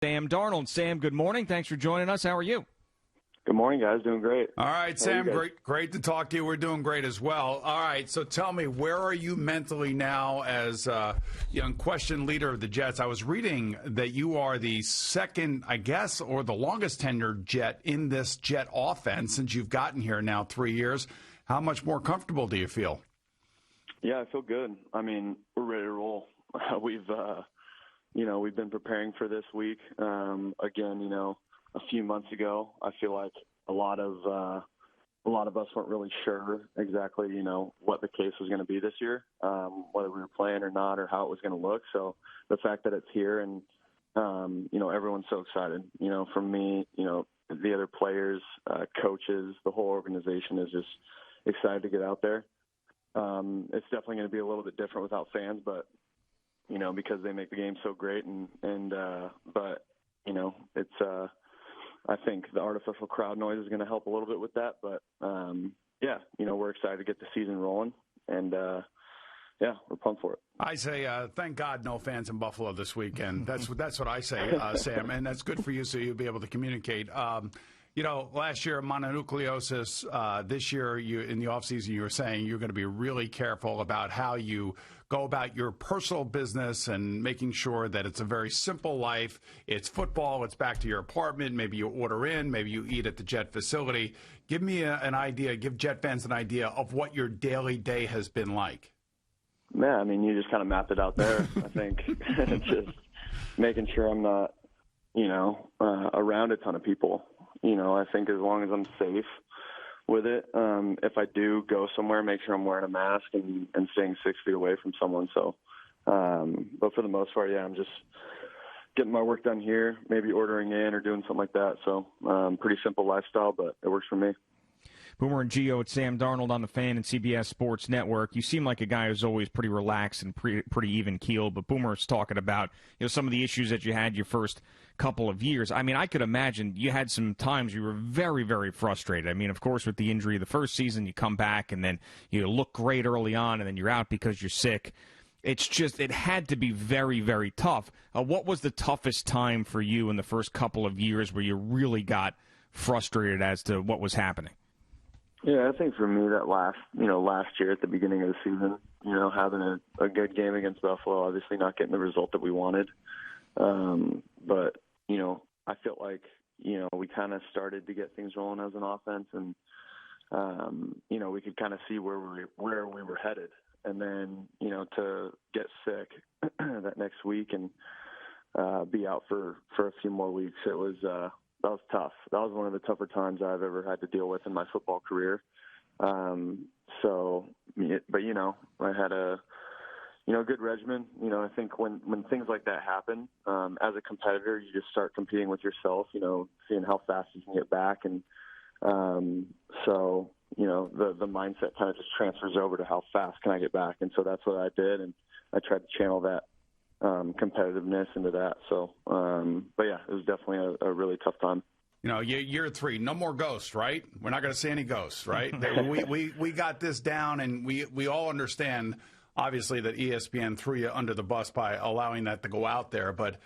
Sam Darnold. Sam, good morning. Thanks for joining us. How are you? Good morning, guys. Doing great. All right, Sam, great to talk to you. We're doing great as well. All right, so tell me, where are you mentally now as unquestioned leader of the Jets? I was reading that you are the second, I guess, or the longest tenured Jet in this Jet offense since you've gotten here now 3 years. How much more comfortable do you feel? Yeah, I feel good. I mean, we're ready to roll. We've been preparing for this week. Again, a few months ago, I feel like a lot of us weren't really sure exactly, what the case was going to be this year, whether we were playing or not, or how it was going to look. So the fact that it's here and everyone's so excited. From me, the other players, coaches, the whole organization is just excited to get out there. It's definitely going to be a little bit different without fans, but because they make the game so great, but it's I think the artificial crowd noise is going to help a little bit with that. But we're excited to get the season rolling, and we're pumped for it. I say, thank God, no fans in Buffalo this weekend. That's what I say, Sam, and that's good for you, so you'll be able to communicate. Last year, mononucleosis. This year, in the offseason, you were saying you're going to be really careful about how you go about your personal business and making sure that it's a very simple life. It's football. It's back to your apartment. Maybe you order in. Maybe you eat at the Jet facility. Give me an idea. Give Jet fans an idea of what your daily day has been like. Yeah, I mean, you just kind of mapped it out there. I think just making sure I'm not, around a ton of people. I think as long as I'm safe with it, if I do go somewhere, make sure I'm wearing a mask and staying 6 feet away from someone. So, but for the most part, I'm just getting my work done here, maybe ordering in or doing something like that. So, pretty simple lifestyle, but it works for me. Boomer and Gio, it's Sam Darnold on the Fan and CBS Sports Network. You seem like a guy who's always pretty relaxed and pretty even-keeled, but Boomer's talking about some of the issues that you had your first couple of years. I mean, I could imagine you had some times you were very, very frustrated. I mean, of course, with the injury the first season, you come back and then you look great early on, and then you're out because you're sick. It's just, it had to be very, very tough. What was the toughest time for you in the first couple of years where you really got frustrated as to what was happening? Yeah, I think for me that last year at the beginning of the season, having a good game against Buffalo, obviously not getting the result that we wanted. But, I felt like, we kind of started to get things rolling as an offense and, we could kind of see where we were headed. And then, to get sick that next week and be out for a few more weeks, it was that was tough. That was one of the tougher times I've ever had to deal with in my football career. I had a good regimen. I think when things like that happen, as a competitor, you just start competing with yourself. Seeing how fast you can get back, and the mindset kind of just transfers over to how fast can I get back, and so that's what I did, and I tried to channel that competitiveness into that. So, it was definitely a really tough time. Year 3, no more ghosts, right? We're not going to see any ghosts, right? we got this down, and we all understand, obviously, that ESPN threw you under the bus by allowing that to go out there. But,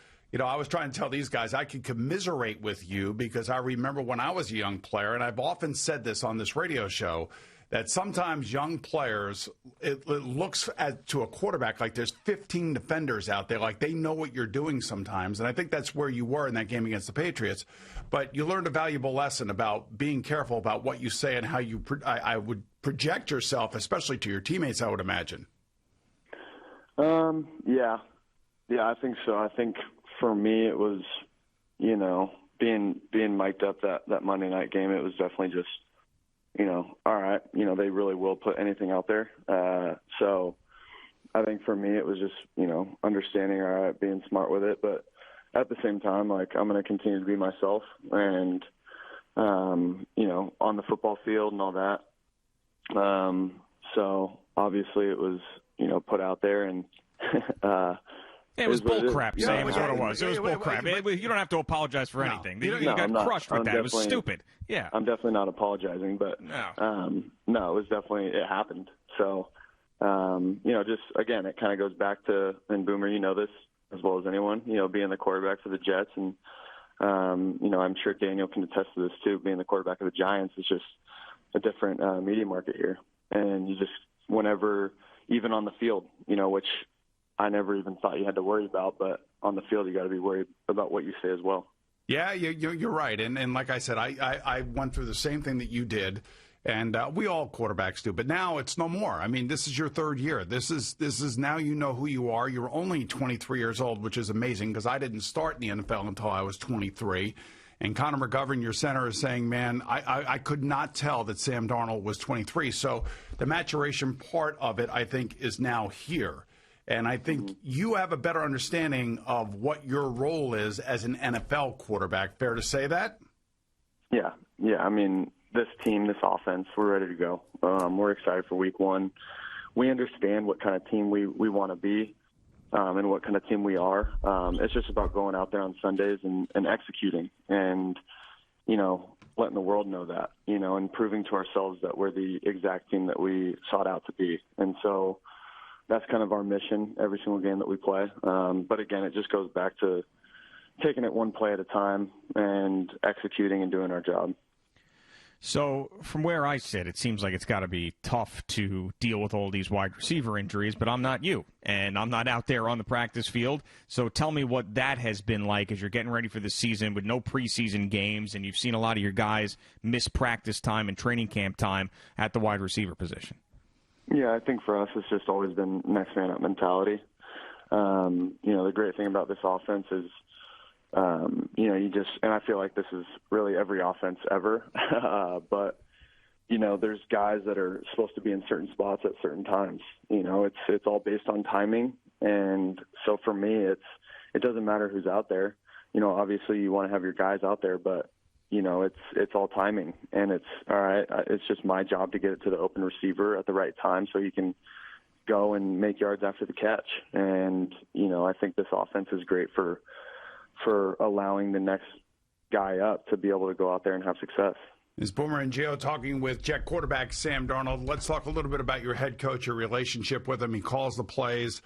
I was trying to tell these guys I could commiserate with you because I remember when I was a young player, and I've often said this on this radio show, that sometimes young players, it looks to a quarterback like there's 15 defenders out there, like they know what you're doing sometimes. And I think that's where you were in that game against the Patriots. But you learned a valuable lesson about being careful about what you say and how you I would project yourself, especially to your teammates, I would imagine. Yeah, I think so. I think for me it was, being mic'd up that Monday night game, it was definitely just, all right, they really will put anything out there. So I think for me it was just, understanding, all right, being smart with it. But at the same time, like, I'm going to continue to be myself and, on the football field and all that. So obviously it was, put out there and it was bull crap, Sam, is what it was. It was bull crap. You don't have to apologize for anything. You got crushed with that. It was stupid. Yeah. I'm definitely not apologizing, but it was definitely, it happened. So, just, again, it kind of goes back to, and Boomer, this, as well as anyone, being the quarterback for the Jets. And, I'm sure Daniel can attest to this too. Being the quarterback of the Giants is just a different media market here. And you just, whenever, even on the field, which I never even thought you had to worry about, but on the field, you got to be worried about what you say as well. Yeah, you're right. And like I said, I went through the same thing that you did. And we all quarterbacks do, but now it's no more. I mean, this is your third year. This is now you know who you are. You're only 23 years old, which is amazing because I didn't start in the NFL until I was 23. And Connor McGovern, your center, is saying, man, I could not tell that Sam Darnold was 23. So the maturation part of it, I think, is now here. And I think you have a better understanding of what your role is as an NFL quarterback. Fair to say that? Yeah. I mean, this team, this offense, we're ready to go. We're excited for week one. We understand what kind of team we want to be and what kind of team we are. It's just about going out there on Sundays and executing and, letting the world know that, and proving to ourselves that we're the exact team that we sought out to be. And so that's kind of our mission every single game that we play. But again, it just goes back to taking it one play at a time and executing and doing our job. So from where I sit, it seems like it's got to be tough to deal with all these wide receiver injuries, but I'm not you, and I'm not out there on the practice field. So tell me what that has been like as you're getting ready for the season with no preseason games, and you've seen a lot of your guys miss practice time and training camp time at the wide receiver position. Yeah, I think for us it's just always been next man up mentality. The great thing about this offense is, and I feel like this is really every offense ever, but, there's guys that are supposed to be in certain spots at certain times. It's all based on timing. And so for me, it doesn't matter who's out there. Obviously you want to have your guys out there, but, it's all timing. And it's all right. It's just my job to get it to the open receiver at the right time so he can go and make yards after the catch. And, I think this offense is great for allowing the next guy up to be able to go out there and have success. It's Boomer and Gio talking with Jet quarterback Sam Darnold. Let's talk a little bit about your head coach, your relationship with him. He calls the plays.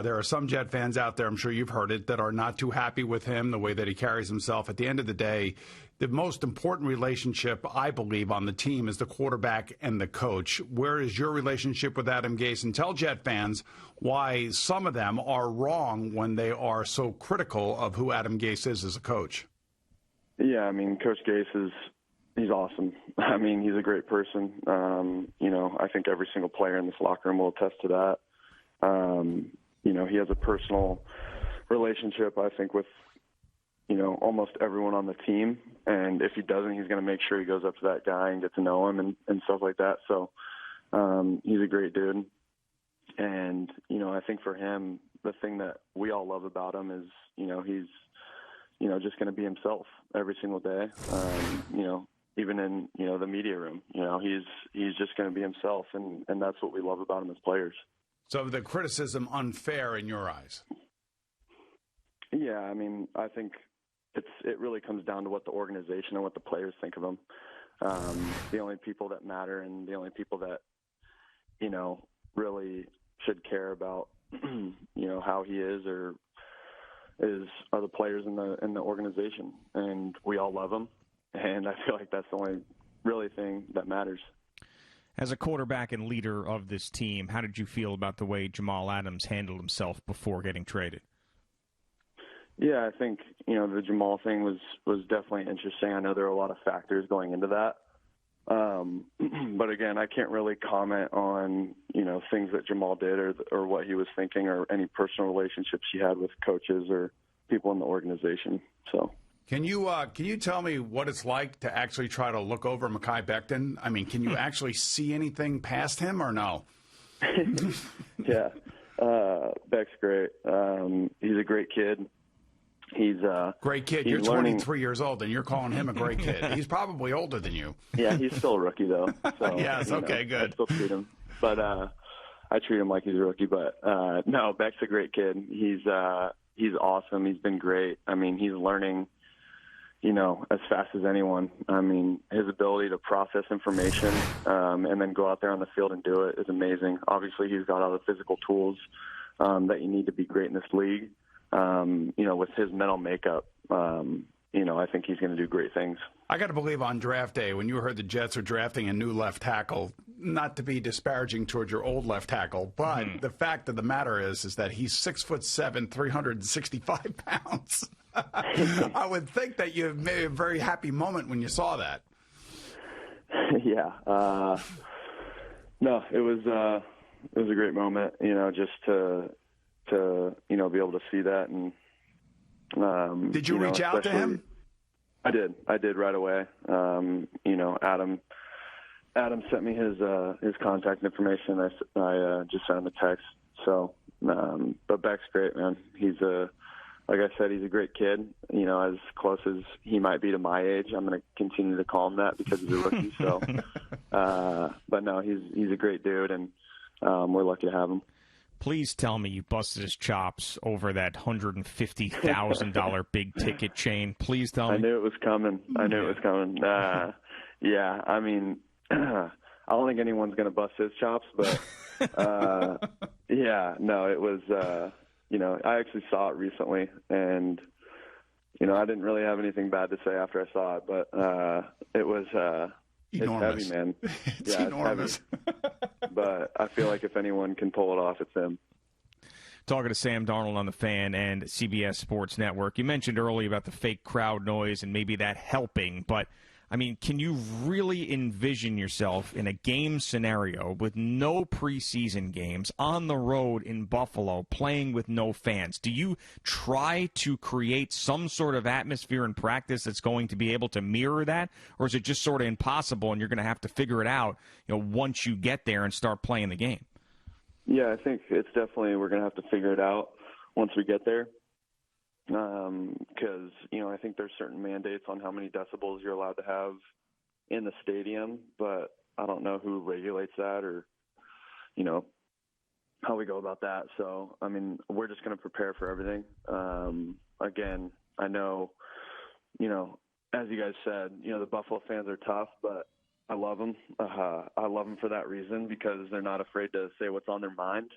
There are some Jet fans out there, I'm sure you've heard it, that are not too happy with him, the way that he carries himself. At the end of the day, the most important relationship, I believe, on the team is the quarterback and the coach. Where is your relationship with Adam Gase? And tell Jet fans why some of them are wrong when they are so critical of who Adam Gase is as a coach. Yeah, I mean, Coach Gase he's awesome. I mean, he's a great person. I think every single player in this locker room will attest to that. He has a personal relationship, I think, with, almost everyone on the team. And if he doesn't, he's going to make sure he goes up to that guy and get to know him and stuff like that. So he's a great dude. And, I think for him, the thing that we all love about him is, he's, just going to be himself every single day. Even in, the media room, he's just going to be himself. And that's what we love about him as players. So the criticism unfair in your eyes? Yeah, I mean, I think it really comes down to what the organization and what the players think of him. The only people that matter and the only people that, really should care about, how he is are the players in the organization. And we all love him. And I feel like that's the only really thing that matters. As a quarterback and leader of this team, how did you feel about the way Jamal Adams handled himself before getting traded? Yeah, I think, the Jamal thing was definitely interesting. I know there are a lot of factors going into that. But again, I can't really comment on, things that Jamal did or what he was thinking or any personal relationships he had with coaches or people in the organization. So. Can you tell me what it's like to actually try to look over Mekhi Becton? I mean, can you actually see anything past him or no? Yeah, Beck's great. He's a great kid. He's great kid. You're 23 years old, and you're calling him a great kid. He's probably older than you. Yeah, he's still a rookie though. So, yes, okay, good. I still treat him, but I treat him like he's a rookie. But no, Beck's a great kid. He's awesome. He's been great. I mean, he's learning, as fast as anyone. I mean, his ability to process information and then go out there on the field and do it is amazing. Obviously, he's got all the physical tools that you need to be great in this league. with his mental makeup, I think he's going to do great things. I got to believe on draft day, when you heard the Jets are drafting a new left tackle, not to be disparaging towards your old left tackle, but the fact of the matter is that he's 6'7", 365 pounds. I would think that you made a very happy moment when you saw that. Yeah. No, it was a great moment, just to be able to see that. And did you reach out to him? I did right away. Adam sent me his contact information. I just sent him a text. So, but Beck's great, man. Like I said, he's a great kid. As close as he might be to my age, I'm going to continue to call him that because he's a rookie. So, but no, he's a great dude, and we're lucky to have him. Please tell me you busted his chops over that $150,000 big ticket chain. Please tell me. I knew it was coming. Yeah, I mean, I don't think anyone's going to bust his chops, but yeah, no, it was, I actually saw it recently, and, I didn't really have anything bad to say after I saw it, but it was enormous. It's heavy, man. It's enormous. It's heavy. But I feel like if anyone can pull it off, it's him. Talking to Sam Darnold on the Fan and CBS Sports Network. You mentioned earlier about the fake crowd noise and maybe that helping, but I mean, can you really envision yourself in a game scenario with no preseason games on the road in Buffalo playing with no fans? Do you try to create some sort of atmosphere in practice that's going to be able to mirror that? Or is it just sort of impossible and you're going to have to figure it out, once you get there and start playing the game? Yeah, I think it's definitely, we're going to have to figure it out once we get there. Because, I think there's certain mandates on how many decibels you're allowed to have in the stadium, but I don't know who regulates that or, how we go about that. So, I mean, we're just going to prepare for everything. Again, I know, as you guys said, the Buffalo fans are tough, but I love them. I love them for that reason because they're not afraid to say what's on their mind.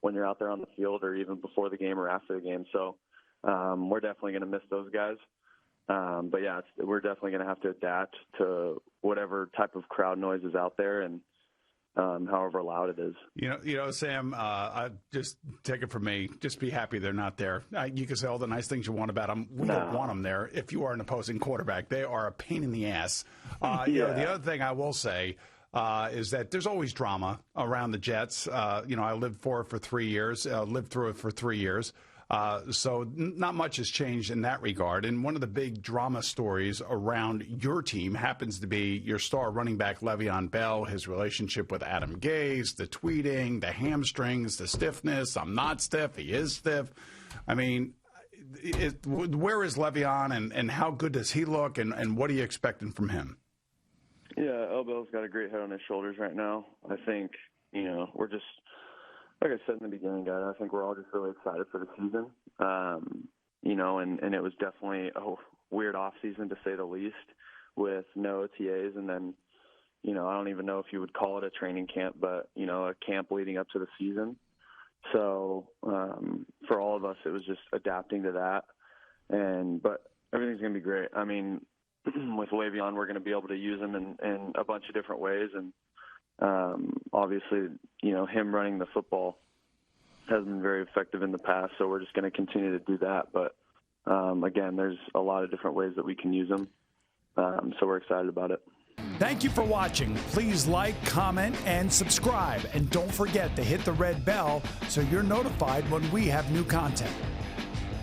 When you're out there on the field or even before the game or after the game. So we're definitely going to miss those guys. But, yeah, we're definitely going to have to adapt to whatever type of crowd noise is out there and however loud it is. Sam, just take it from me. Just be happy they're not there. You can say all the nice things you want about them. We don't want them there if you are an opposing quarterback. They are a pain in the ass. The other thing I will say is that there's always drama around the Jets. I lived for it for 3 years, lived through it for 3 years. So not much has changed in that regard. And one of the big drama stories around your team happens to be your star running back, Le'Veon Bell, his relationship with Adam Gase, the tweeting, the hamstrings, the stiffness. I'm not stiff. He is stiff. I mean, where is Le'Veon and how good does he look and what are you expecting from him? Yeah, Elbo's got a great head on his shoulders right now. I think, we're just, like I said in the beginning, guys, I think we're all just really excited for the season. And it was definitely a weird off season to say the least with no OTAs. And then, I don't even know if you would call it a training camp, but, a camp leading up to the season. So for all of us, it was just adapting to that. But everything's going to be great. I mean, with Le'Veon, we're going to be able to use him in a bunch of different ways. And obviously, him running the football has been very effective in the past. So we're just going to continue to do that. But again, there's a lot of different ways that we can use him. So we're excited about it. Thank you for watching. Please like, comment, and subscribe. And don't forget to hit the red bell so you're notified when we have new content.